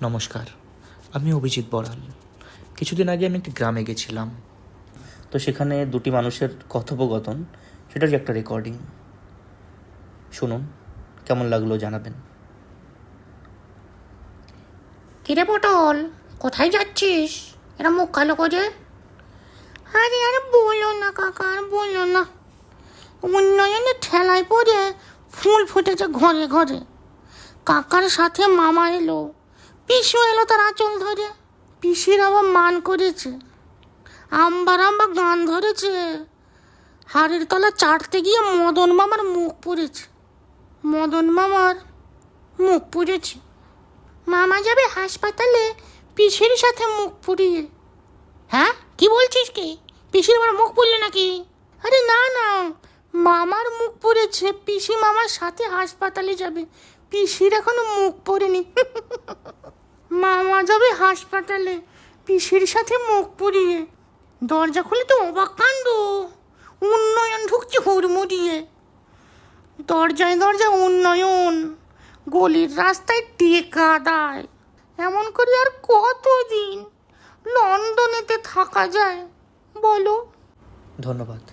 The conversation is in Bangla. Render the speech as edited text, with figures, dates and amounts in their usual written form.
নমস্কার, আমি অভিজিৎ বড়াল। কিছুদিন আগে আমি একটি গ্রামে গেছিলাম। তো সেখানে দুটি মানুষের কথোপকথন, সেটারই একটা রেকর্ডিং শুনুন, কেমন লাগলো জানাবেন। কিরে পটল, কোথায় যাচ্ছিস? এরা মুখ কালো করে। আরে আরে বলো না কাকা, আর বলো না। উন্নয়নের ঠেলায় পড়ে ফুল ফুটেছে ঘরে ঘরে। কাকার সাথে মামা এলো, পিসু এলো তার আঁচল ধরে। পিসির আবার মান করেছে, আম্বার গান ধরেছে। হাড়ের তলা চাটতে গিয়ে মদন মামার মুখ পুড়েছে। মামা যাবে হাসপাতালে পিসির সাথে মুখ পুড়িয়ে। হ্যাঁ, কি বলছিস কি? পিসির আবার মুখ পুড়লো নাকি? আরে না না, মামার মুখ পুড়েছে, পিসি মামার সাথে হাসপাতালে যাবে। পিসির এখনো মুখ পড়েনি। মামা যাবে হাসপাতালে পিসির সাথে মুখ পুড়িয়ে। দরজা খুলে তো অবাক কাণ্ড, উন্নয়ন ঢুকছে হুড়মুড়িয়ে। দরজায় দরজায় উন্নয়ন, গলির রাস্তায় টেকা দেয়। এমন করে আর কতদিন লন্ডনেতে থাকা যায় বলো? ধন্যবাদ।